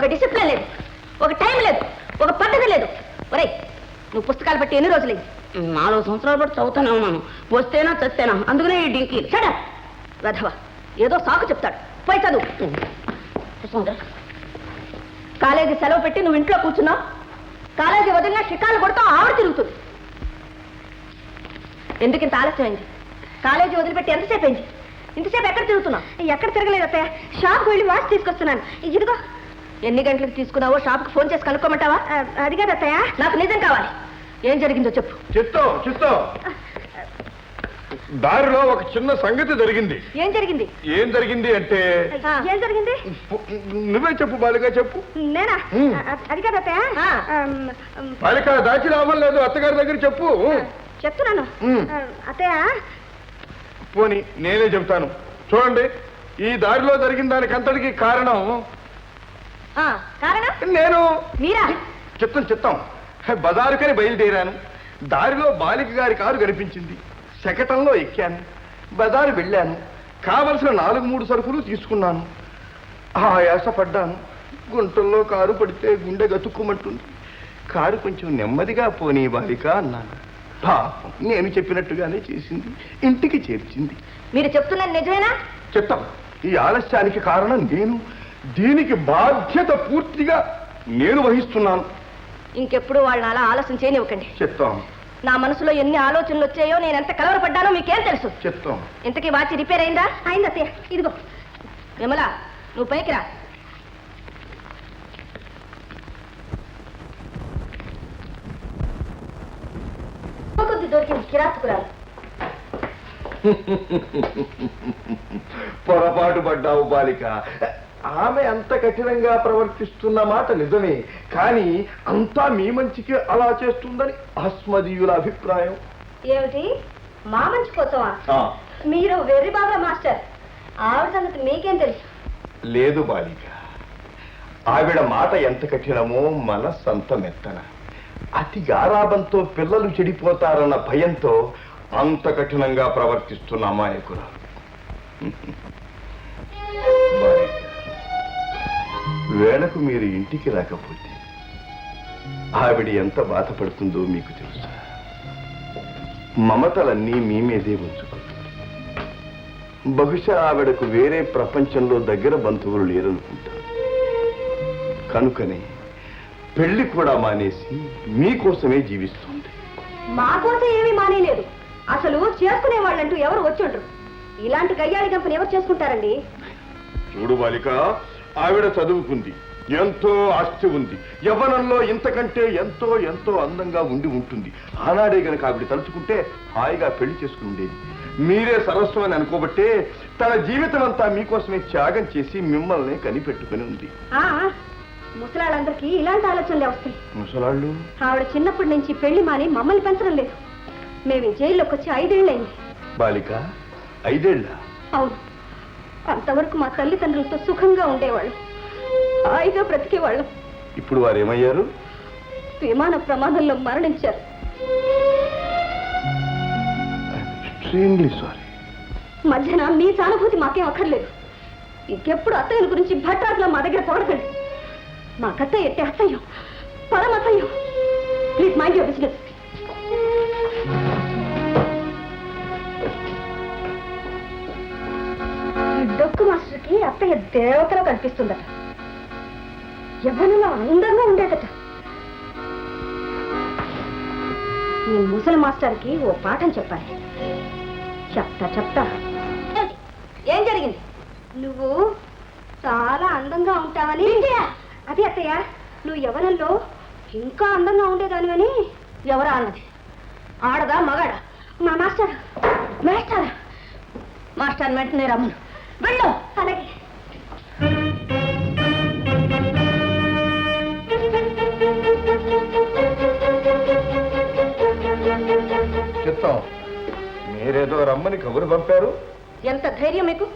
ఒక డిసిప్లిన్ లేదు, ఒక టైం లేదు, ఒక పద్ధతి లేదు. ఒరేయ్, నువ్వు పుస్తకాలు బట్టి ఎన్ని రోజులైంది? 4 సంవత్సరాలు బట్టి చదువుతానే ఉన్నాను. వస్తేనా చస్తేనా, అందుకనే ఈ డింకీ. సడా వెధవా, ఏదో సాకు చెప్తాడు. పోయి చదువు. కాలేజీ సెలవు పెట్టి నువ్వు ఇంట్లో కూర్చున్నావు. కాలేజీ వదిలినా షికాలు కొడుతూ ఆవిడ తిరుగుతుంది. ఎందుకు ఇంత ఆలస్యమైంది? కాలేజీ వదిలిపెట్టి ఎంతసేపు అయింది? ఇంతసేపు ఎక్కడ తిరుగుతున్నావు? ఎక్కడ తిరగలేదు అత్తయ్య, షాప్కి వెళ్ళి వాచ్ తీసుకొస్తున్నాను. ఇదిగో. ఎన్ని గంటలకు తీసుకున్నావో షాప్కి ఫోన్ చేసి కనుక్కోమంటావా? అది కాదు అత్తయ్య, నాకు నిజం కావాలి. ఏం జరిగిందో చెప్పు. చిత్తం దారిలో ఒక చిన్న సంగతి జరిగింది. ఏం జరిగింది? ఏం జరిగింది అంటే ఏం జరిగింది? నువ్వే చెప్పు బాలిక, చెప్పు. నేనా? అది కాదు అత్తయ్య. బాలిక దాచి రావడం లేదు, అత్తగారి దగ్గర చెప్పు. చెప్తున్నాను అత్తయ్య. పోనీ నేనే చెప్తాను. చూడండి, ఈ దారిలో జరిగిన దానికి అంతటికి కారణం నేను. మీరా? చిత్తం బజారుకని బయలుదేరాను. దారిలో బాలిక గారి కారు కనిపించింది. శకటంలో ఎక్కాను. బజారు వెళ్ళాను. కావలసిన 4-3 సరుకులు తీసుకున్నాను. ఆయాసపడ్డాను. గుంటల్లో కారు పడితే గుండె గతుక్కుమంటుంది. కారు కొంచెం నెమ్మదిగా పోనీ బాలిక అన్నాను. పాపం నేను చెప్పినట్టుగానే చేసింది. ఇంటికి చేర్చింది. మీరు చెప్తున్నది నిజమేనా? చెప్తాం. ఈ ఆలస్యానికి కారణం నేను. దీనికి బాధ్యత పూర్తిగా నేను వహిస్తున్నాను. ఇంకెప్పుడు వాళ్ళని అలా ఆలస్యం చేయనివ్వకండి. చెప్తాం. నా మనసులో ఎన్ని ఆలోచనలు వచ్చాయో, నేను ఎంత కలవరపడ్డానో మీకేం తెలుసు? చెప్తాం. ఇంతకీ వాచ్ రిపేర్ అయిందా? అయింది అత్తయ్య. ఇదిగో విమలా, నువ్వు పైకి రా. కొద్ది దొరికింది కిరాతకురాలు. పొరపాటు పడ్డావు బాలిక. ఆమె అంత కఠినంగా ప్రవర్తిస్తున్న మాట నిజమే, కానీ అంతా మీ మంచికి అలా చేస్తుందని అస్మదీయుల అభిప్రాయం. ఏమిటి? మా మంచి కోసమా? మీరు వెర్రి బాగా మాస్టర్. ఆవిడ సంగతి మీకేం తెలుసు? లేదు బాలిక, ఆవిడ మాట ఎంత కఠినమో మనస్సంత మెత్తన. అతి గారాబంతో పిల్లలు చెడిపోతారన్న భయంతో అంత కఠినంగా ప్రవర్తిస్తున్న అమాయకులు. వేళకు మీరు ఇంటికి రాకపోతే ఆవిడ ఎంత బాధపడుతుందో మీకు తెలుసా? మమతలన్నీ మీ మీదే ఉంచుకుంటుంది. బహుశా ఆవిడకు వేరే ప్రపంచంలో దగ్గర బంధువులు లేరనుకుంటారు. కనుకనే పెళ్లి కూడా మానేసి మీకోసమే జీవిస్తుంది. మా కోసం ఏమీ మానేలేదు. అసలు చేసుకునే వాళ్ళంటూ ఎవరు వచ్చుండ్రు. ఇలాంటి గయ్యాళి గంపని ఎవరు చేసుకుంటారండి? చూడు బాలిక, ఆవిడ చదువుకుంది, ఎంతో ఆస్తి ఉంది, యవ్వనంలో ఇంతకంటే ఎంతో ఎంతో అందంగా ఉండి ఉంటుంది. ఆనాడే గనక ఆవిడ తలుచుకుంటే హాయిగా పెళ్లి చేసుకుని ఉండేది. మీరే సరస్వం అని అనుకోబట్టే తన జీవితం అంతా మీకోసమే త్యాగం చేసి మిమ్మల్ని కనిపెట్టుకుని ఉంది. ముసలాళ్ళందరికీ ఇలాంటి ఆలోచనలే వస్తాయి. ముసలాళ్ళు? ఆవిడ చిన్నప్పటి నుంచి పెళ్లి మాని మమ్మల్ని పెంచడం లేదు. మేము జైల్లోకి వచ్చి 5 ఏళ్ళైంది. బాలిక, 5 ఏళ్ళ? అవును. అంతవరకు మా తల్లిదండ్రులతో సుఖంగా ఉండేవాళ్ళు, హాయిగా బ్రతికేవాళ్ళం. ఇప్పుడు వారు ఏమయ్యారు? విమాన ప్రమాదంలో మరణించారు. Extremely sorry. మధ్యన మీ సానుభూతి మాకేం అక్కర్లేదు. ఇంకెప్పుడు అత్తయ్యల గురించి భట్రాజులో మా దగ్గర పొగడకండి. మా కత్తయ్య ఎట్టే అసహ్యం, పరమ అసహ్యం. Please mind your business. డొక్కు మాస్టర్కి అత్తయ్య దేవతలో కనిపిస్తుందట. యవ్వనంలో అందంగా ఉండేదట. ఈ ముసలి మాస్టర్కి ఓ పాఠం చెప్పాలి. చెప్తా. ఏం జరిగింది? నువ్వు చాలా అందంగా ఉంటావని. అది అత్తయ్య, నువ్వు యవ్వనంలో ఇంకా అందంగా ఉండేదానివని. ఎవరా అన్నది? ఆడదా మగాడా? మా మాస్టర్. మాస్టర్ వెంటనే రమ్మను. వెళ్ళు. అలాగే. చెప్తాం. మీరేదో రమ్మని కబురు పంపారు. ఎంత ధైర్యం మీకు?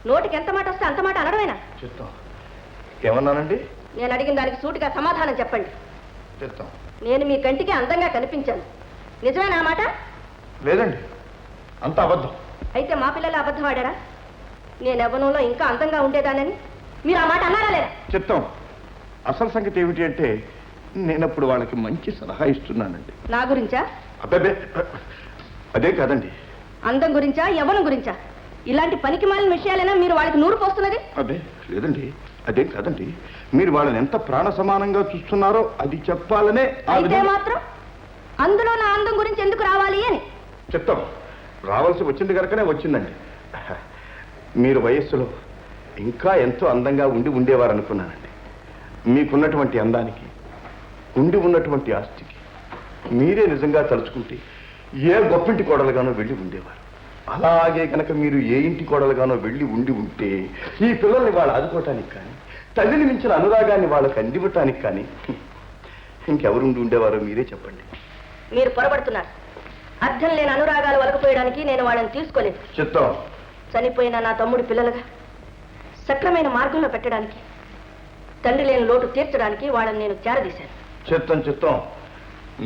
నోటికి ఎంత మాట వస్తే అంత మాట అనడమేనా? చెప్తాం. ఏమన్నానండి? నేను అడిగిన దానికి సూటిగా సమాధానం చెప్పండి. చెప్తాం. నేను మీ కంటికి అందంగా కనిపించాను, నిజమేనా మాట? లేదండి, అంత అబద్ధం. అయితే మా పిల్లలు అబద్ధం ఆడారా? నేను యవ్వనంలో ఇంకా అందంగా ఉండేదానని మీరు ఆ మాట అన్నారా లేదా? చెప్తాం. అసలు సంగతి ఏమిటి అంటే నేనప్పుడు వాళ్ళకి మంచి సలహా ఇస్తున్నానండి. నా గురించా? అబ్బాబే, అదే కాదండి. అందం గురించా, యవ్వనం గురించా? ఇలాంటి పనికి మాలిన విషయాలైనా మీరు వాళ్ళకి నూరు పోస్తున్నది? అబ్బే లేదండి, అదేం కాదండి. మీరు వాళ్ళని ఎంత ప్రాణ సమానంగా చూస్తున్నారో అది చెప్పాలనే అయితే మాత్రం అందులో నా అందం గురించి ఎందుకు రావాలి అని చెప్తాం. రావాల్సి వచ్చింది కనుకనే వచ్చిందండి. మీరు వయస్సులో ఇంకా ఎంతో అందంగా ఉండేవారు అనుకున్నానండి. మీకున్నటువంటి అందానికి, ఉన్నటువంటి ఆస్తికి మీరే నిజంగా తలుచుకుంటే ఏ గొప్పింటి కోడలుగానో వెళ్ళి ఉండేవారు. అలాగే కనుక మీరు ఏ ఇంటి కోడలుగానో వెళ్ళి ఉంటే ఈ పిల్లల్ని వాళ్ళు ఆదుకోవటానికి కానీ, తల్లిని మించిన అనురాగాన్ని వాళ్ళకి అందివ్వటానికి కానీ ఇంకెవరు ఉండేవారో మీరే చెప్పండి. మీరు పొరబడుతున్నారు. అర్థం లేని అనురాగాలు వలకపోయడానికి నేను వాళ్ళని తీసుకోలేదు. చెప్తాం. చనిపోయిన నా తమ్ముడి పిల్లలుగా సక్రమైన మార్గంలో పెట్టడానికి, తండ్రి లేని లోటు తీర్చడానికి వాళ్ళని నేను చేరదీశాను. చెప్తాం.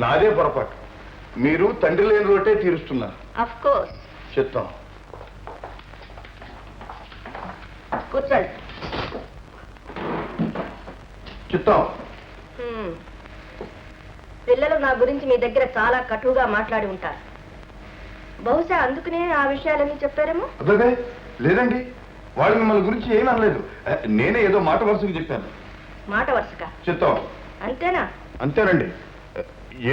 నాదే పొరపాటు. మీరు తండ్రి లేని లోటే తీరుస్తున్నారు. Of course. చెప్తాం. కూర్చోండి. చెప్తాం. పిల్లలు నా గురించి మీ దగ్గర చాలా కటువుగా మాట్లాడి ఉంటారు. బహుశా అందుకనే ఆ విషయాలన్నీ చెప్పారేమో. అబ్బాబే లేదండి, వాళ్ళు మిమ్మల్ని గురించి ఏమీ అనలేదు. నేనే ఏదో మాట వరుసకు చెప్పాను. మాట వరుసగా? చెప్తాం. అంతేనా? అంతేనండి.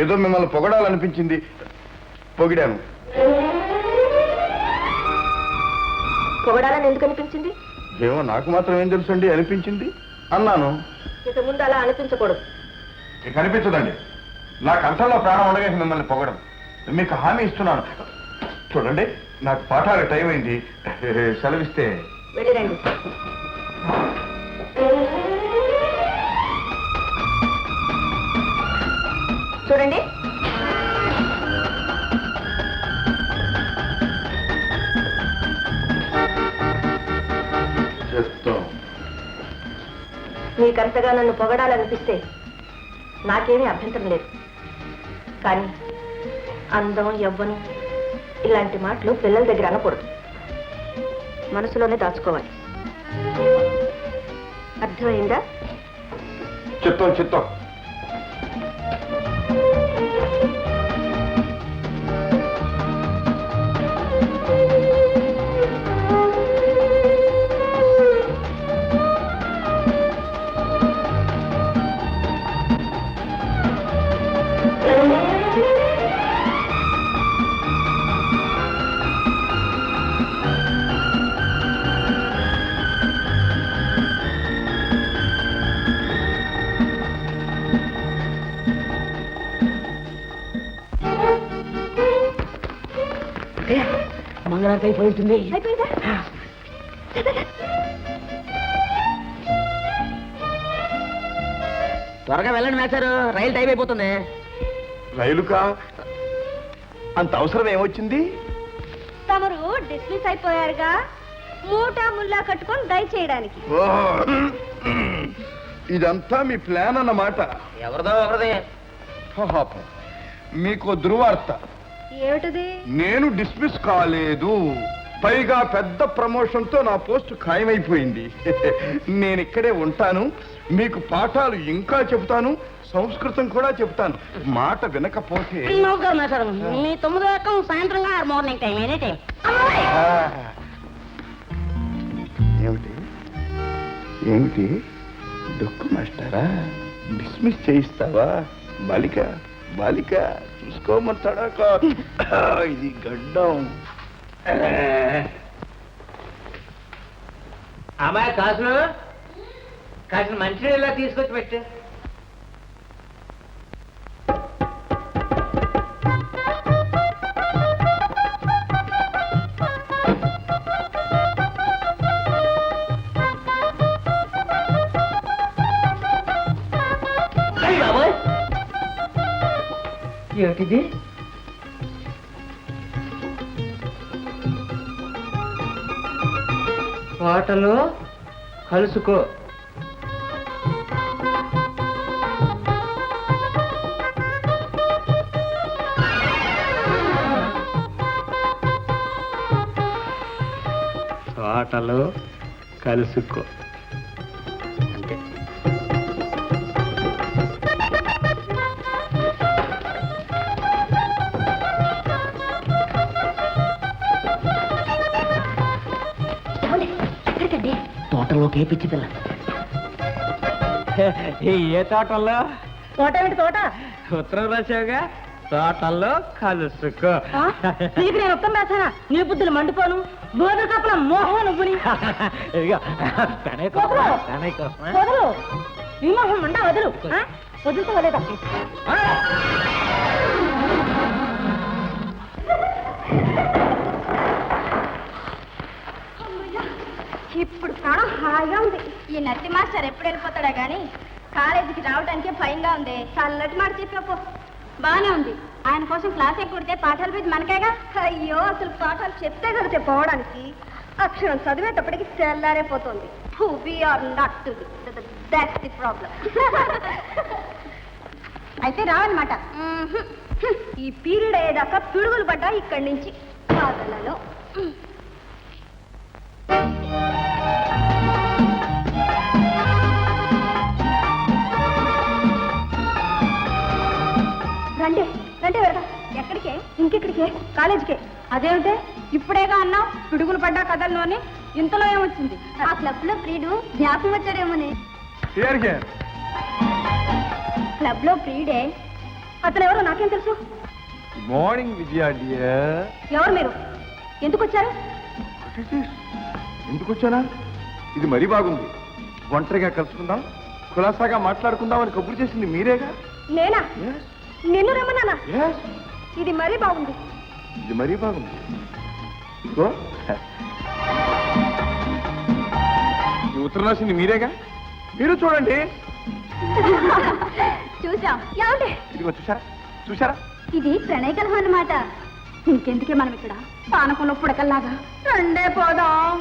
ఏదో మిమ్మల్ని పొగడాలనిపించింది, పొగిడాను. పొగడాలని ఎందుకు అనిపించింది? ఏమో నాకు మాత్రం ఏం తెలుసండి, అనిపించింది అన్నాను. ఇక ముందు అలా అనిపించకూడదు. ఇక అనిపించదండి. నా కంఠంలో ప్రాణం ఉండగా మిమ్మల్ని పొగడం. మీకు హామీ ఇస్తున్నాను. చూడండి, నాకు పాఠాలు టైం అయింది. సెలవిస్తే వెళ్ళిరండి. చూడండి, చెప్తాం. మీకంతగా నన్ను పొగడాలనిపిస్తే నాకేమీ అభ్యంతరం లేదు. కానీ అందం, యవ్వనం ఇలాంటి మాటలు పిల్లల దగ్గర అనకూడదు. మనసులోనే దాచుకోవాలి. అర్థమైందా? చెప్తాం. మంగళారతి అయిపోయింటుంది. త్వరగా వెళ్ళండి మేస్టారు, రైలు టైం అయిపోతుంది. రైలుకా? అంత అవసరం ఏమొచ్చింది? తమరు డిస్మిస్ అయిపోయారుగా, మూటా ముల్లా కట్టుకొని దయచేయడానికి. ఇదంతా మీ ప్లాన్ అన్నమాట. ఎవరిదే? పాపం, మీకు దుర్వార్త. ఏమిటది? నేను డిస్మిస్ కాలేదు. పైగా పెద్ద ప్రమోషన్ తో నా పోస్ట్ ఖాయమైపోయింది. నేను ఇక్కడే ఉంటాను. మీకు పాఠాలు ఇంకా చెబుతాను, సంస్కృతం కూడా చెబుతాను. మాట వినకపోతే మీ 9 రకం సాయంత్రం మార్నింగ్ టైం ఎనీ టైం. ఏమిటి డొక్కు మాస్టారా? డిస్మిస్ చేయిస్తావా? బాలిక చూసుకోమంటాడా? ఇది గడ్డం. అమ్మాయి కాసిన మంచినీళ్ళ తీసుకొచ్చి పెట్టు. ఏమిటిది? వాటలో కలుసుకో. వాటలో కలుసుకో. అంతే. ఒకే పిచ్చి పిల్ల. ఏ తోటల్లో? తోట ఏమిటి తోట? ఉత్తరం రాశావుగా, తోటల్లో కలుసుకో. నీకు నేను ఉత్తరం రాశానా? నీ బుద్ధులు మండిపోను. బోధ కప్పల మోహం నువ్వుని. ఇదిగో, తనే కోసమా? తనే కోసమా? వదులు, నీ మోహం మండ వదులు. వదులుకోలేదా? ఇప్పుడు ప్రాణం హాయిగా ఉంది. ఈ నట్టి మాస్టర్ ఎప్పుడు వెళ్ళిపోతాడా గాని కాలేజీకి రావడానికే భయంగా ఉంది. చల్లటి మాట చెప్పినప్పు. బానే ఉంది. ఆయన కోసం క్లాస్ ఎక్కడితే పాఠాలు పెట్టి మనకేగా. అయ్యో, అసలు పాఠాలు చెప్తే కదా చెప్పవడానికి. అక్షరం చదివేటప్పటికి తెల్లారైపోతుంది. We are not to be. That's the problem. అయితే రావన్నమాట. ఈ పీరియడ్ అయ్యేదాకా పిడుగులు పడ్డా ఇక్కడి నుంచి కాదలలో. రండి రండి, వెళ్దాం. ఎక్కడికే? ఇంకెక్కడికే? కాలేజీకే. అదేమిటే ఇప్పుడేగా అన్నావు పిడుగులు పడ్డా కదలను అని. ఇంతలో ఏమొచ్చింది? ఆ క్లబ్ లో ప్రియుడు జ్ఞాపకం వచ్చాడేమోని. క్లబ్ లో ప్రియుడే. అతను ఎవరో నాకేం తెలుసు. మార్నింగ్ విజయ డియర్. ఎవరు మీరు? ఎందుకు వచ్చారు? ఎందుకు వచ్చానా? ఇది మరీ బాగుంది. ఒంటరిగా కలుసుకుందాం, కులాసాగా మాట్లాడుకుందాం అని కబురు చేసింది మీరేగా. నేనా? నిన్ను రమ్మన్నానా? Yes. ఇది మరీ బాగుంది. ఇది మరీ బాగుంది. ఇదిగో, ఈ ఉత్తరం రాసింది మీరేగా. మీరు చూడండి. చూసాం. ఏమండి? ఇదిగో చూసారా? చూసారా? ఇది ప్రణయ కలహం అన్నమాట. ఇంకెందుకే మనం ఇక్కడ పానకంలో పుడకల్లాగా. రండే పోదాం.